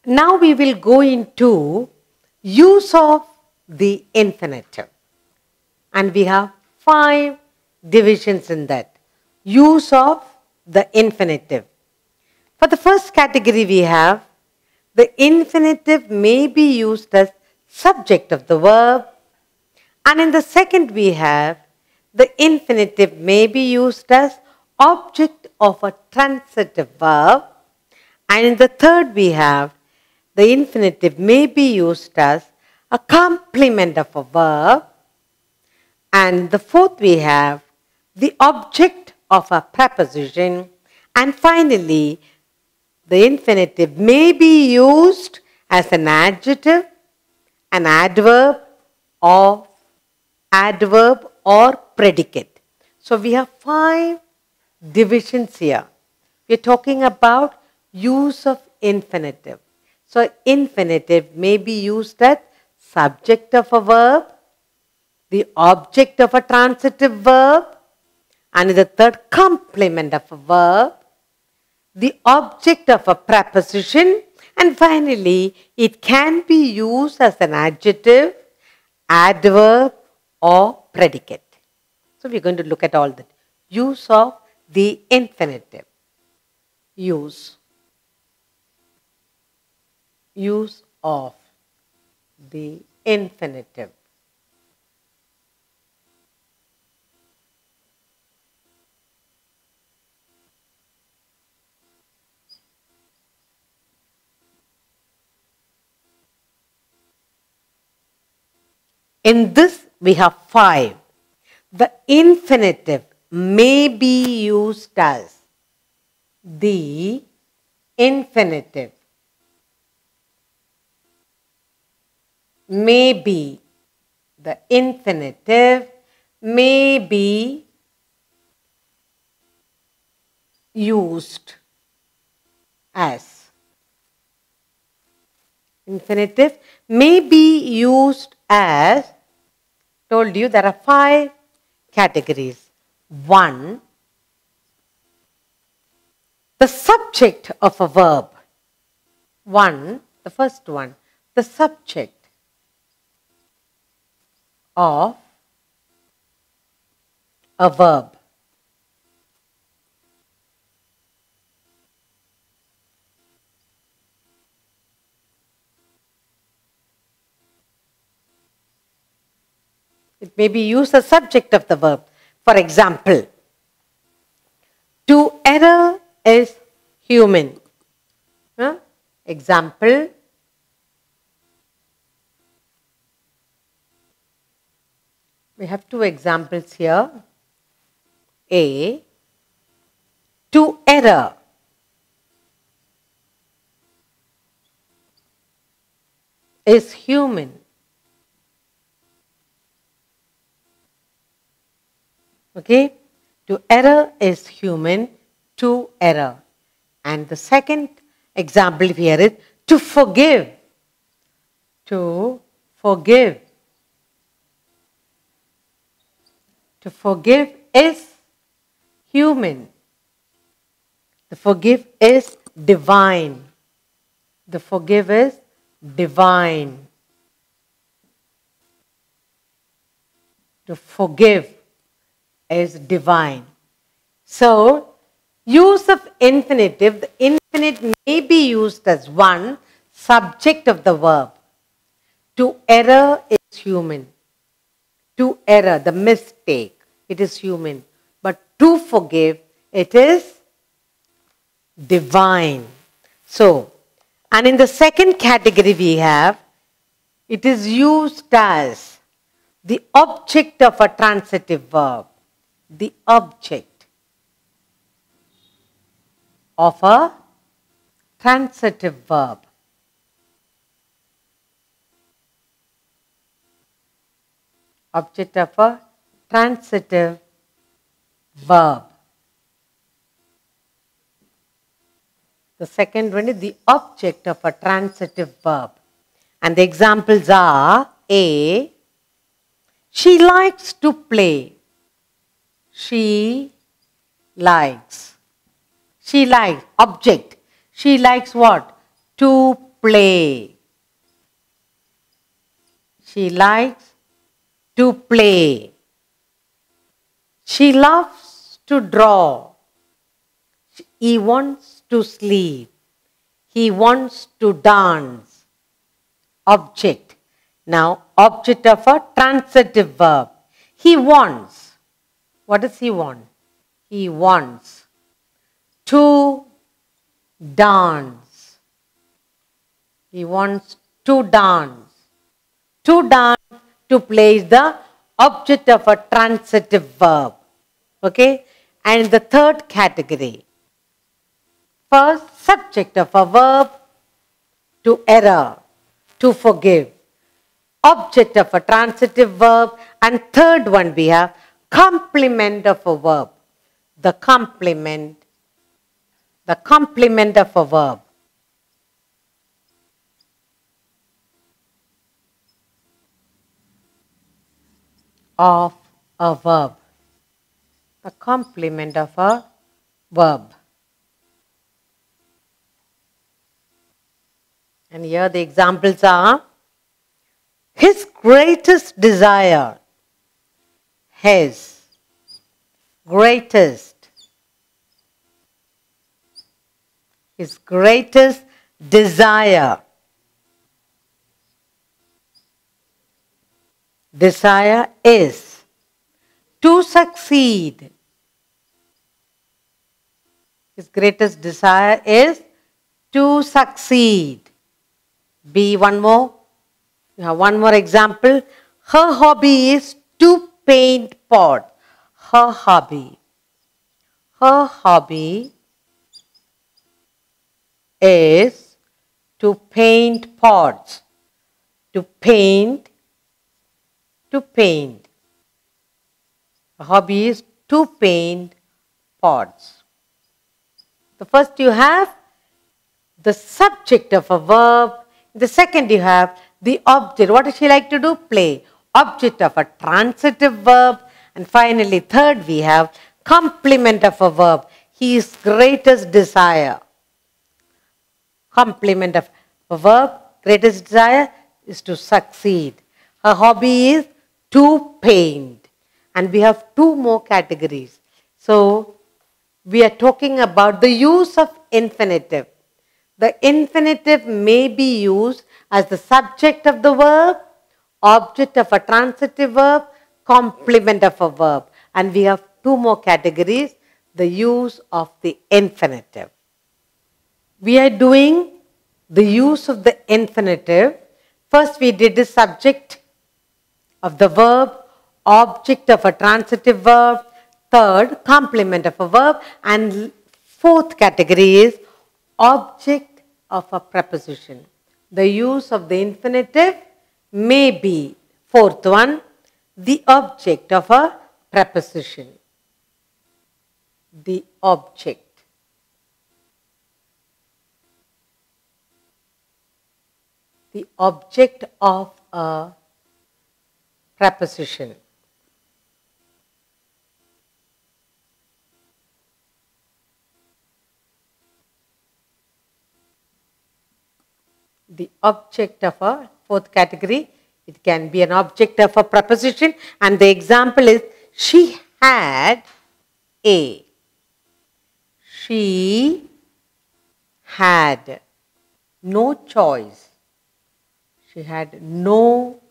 Now we will go into use of the infinitive. And we have 5 divisions in that. Use of the infinitive. For the first category we have, the infinitive may be used as subject of the verb. And in the second we have, the infinitive may be used as object of a transitive verb. And in the third we have, the infinitive may be used as a complement of a verb. And the fourth we have, the object of a preposition. And finally, the infinitive may be used as an adjective, an adverb or predicate. So we have 5 divisions here. We are talking about use of infinitive. So infinitive may be used as subject of a verb, the object of a transitive verb, and the third complement of a verb, the object of a preposition, and finally it can be used as an adjective, adverb or predicate. So we are going to look at all that. Use of the infinitive. Use of the infinitive. In this we have 5. The infinitive may be used as the infinitive. May be. The infinitive may be used as. Infinitive may be used as. Told you there are 5 categories. 1. The subject of a verb. The first one. The subject of a verb. It may be used as subject of the verb. For example, to err is human. Example, we have 2 examples here. A, to err is human. Okay, to err is human, to error. And the second example here is to forgive. To forgive. To forgive is human. The forgive is divine. The forgive is divine. To forgive is divine. So, use of infinitive, the infinite may be used as 1, subject of the verb. To err is human. To error, the mistake, it is human. But to forgive, it is divine. So, and in the second category we have, it is used as the object of a transitive verb. The object of a transitive verb. Object of a transitive verb. The second one is the object of a transitive verb. And the examples are A, she likes to play. She likes. She likes. Object. She likes what? To play. She likes to play. She loves to draw. He wants to sleep. He wants to dance. Object. Now, object of a transitive verb. He wants. What does he want? He wants to dance. He wants to dance. To dance, to play is the object of a transitive verb. Okay? And the third category. First, subject of a verb, to err, to forgive. Object of a transitive verb. And third one we have complement of a verb. The complement of a verb. Of a verb. The complement of a verb. And here the examples are: his greatest desire. His greatest. His greatest desire. Desire is to succeed. His greatest desire is to succeed. B, one more. You have one more example. Her hobby is to paint pots. Her hobby. Her hobby is to paint pots. To paint. To paint. Her hobby is to paint pots. The first you have the subject of a verb. The second you have the object. What does she like to do? Play. Object of a transitive verb. And finally, third we have complement of a verb. His greatest desire. Complement of a verb. Greatest desire is to succeed. Her hobby is to paint. And we have two more categories. So, we are talking about the use of infinitive. The infinitive may be used as the subject of the verb, object of a transitive verb, complement of a verb. And we have two more categories, the use of the infinitive. We are doing the use of the infinitive. First we did the subject of the verb, object of a transitive verb, third, complement of a verb, and fourth category is object of a preposition. The use of the infinitive may be, fourth one, the object of a preposition. The object. The object of a preposition. The object of a fourth category, it can be an object of a preposition, and the example is she had a. She had no choice. She had no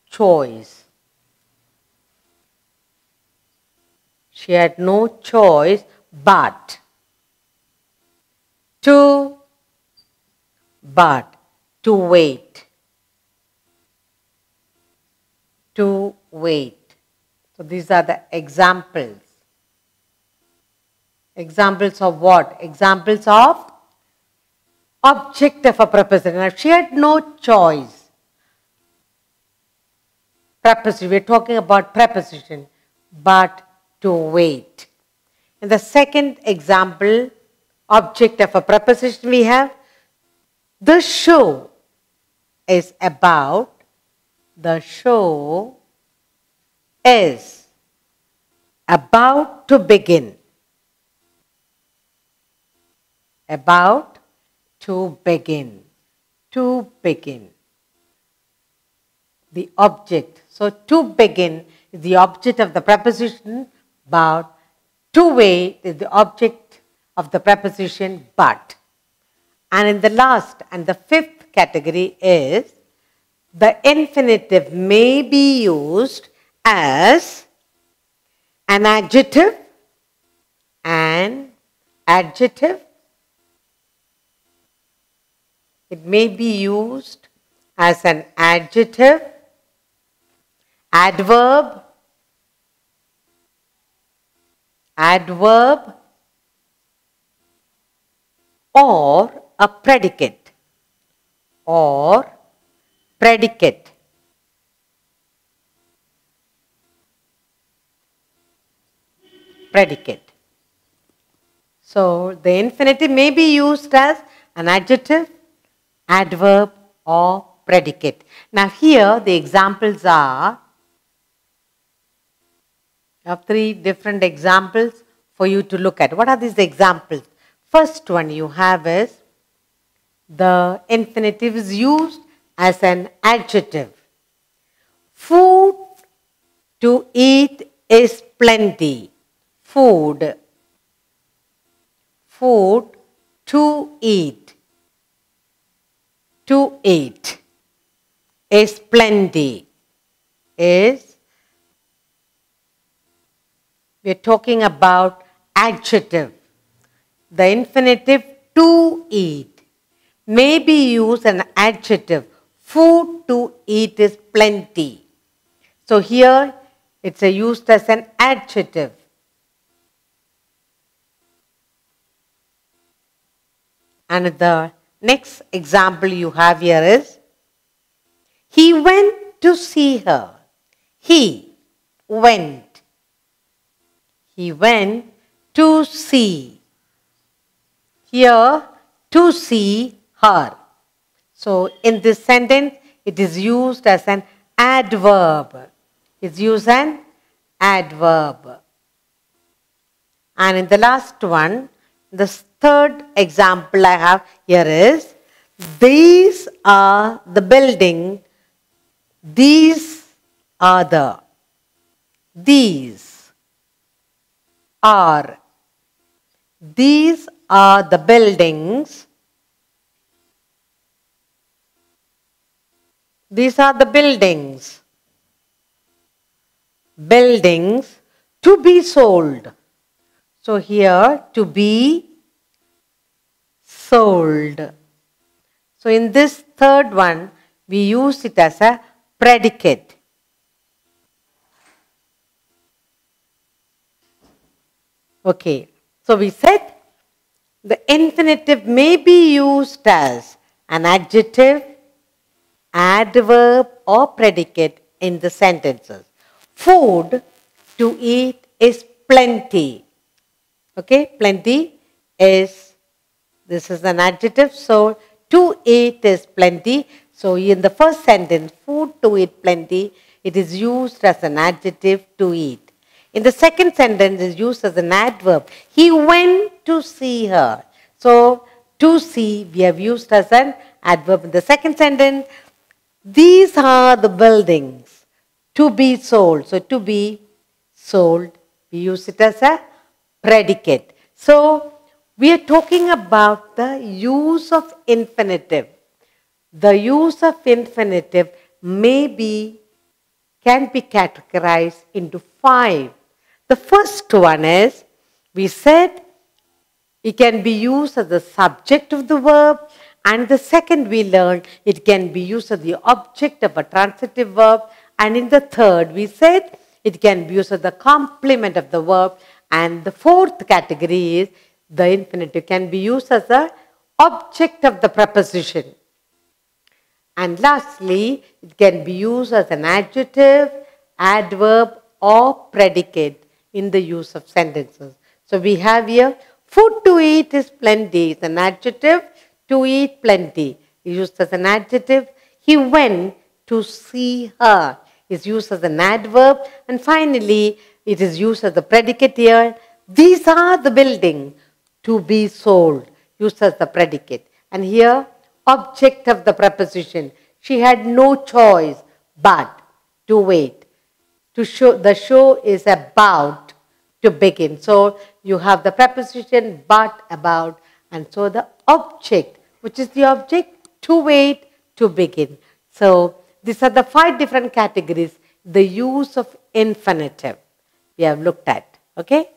choice. She had no choice but to wait. To wait. So these are the examples. Examples of what? Examples of object of a preposition. Now, she had no choice. Preposition. We're talking about preposition. But to wait. In the second example, object of a preposition we have, the show is about, the show is about to begin. About to begin. To begin. The object. So to begin is the object of the preposition but. To wait is the object of the preposition but. And in the last and the fifth category is the infinitive may be used as an adjective, It may be used as an adjective, adverb, or a predicate, predicate. So the infinitive may be used as an adjective, adverb, or predicate. Now here the examples are, I have 3 different examples for you to look at. What are these examples? First one you have is the infinitive is used as an adjective. Food to eat is plenty. Food to eat is plenty. We're talking about adjective. The infinitive to eat may be used as an adjective. Food to eat is plenty. So here it's used as an adjective. And the next example you have here is, he went to see her. He went to see. Here, to see her. So in this sentence, it is used as an adverb. It's used as an adverb. And in the last one, the third example I have here is, these are the building. These are the buildings. These are the buildings. Buildings to be sold. So here, to be sold. So in this third one, we use it as a predicate. Okay, so we said the infinitive may be used as an adjective, adverb, or predicate in the sentences. Food to eat is plenty. Okay, plenty is, this is an adjective, so to eat is plenty. So in the first sentence, food to eat plenty, it is used as an adjective, to eat. In the second sentence, it is used as an adverb. He went to see her. So to see, we have used as an adverb. In the second sentence, these are the buildings to be sold. So to be sold, we use it as a predicate. So we are talking about the use of infinitive. The use of infinitive can be categorized into 5. The first one is, we said it can be used as the subject of the verb, and the second we learned it can be used as the object of a transitive verb, and in the third we said it can be used as the complement of the verb, and the fourth category is the infinitive can be used as the object of the preposition. And lastly, it can be used as an adjective, adverb, or predicate in the use of sentences. So we have here, food to eat is plenty. It's an adjective, to eat plenty is used as an adjective. He went to see her is used as an adverb. And finally, it is used as a predicate here. These are the buildings to be sold, used as the predicate. And here, object of the preposition. She had no choice but to wait. To show, the show is about to begin. So you have the preposition but, about, and so the object, which is the object, to wait, to begin. So these are the 5 different categories, the use of infinitive we have looked at. Okay?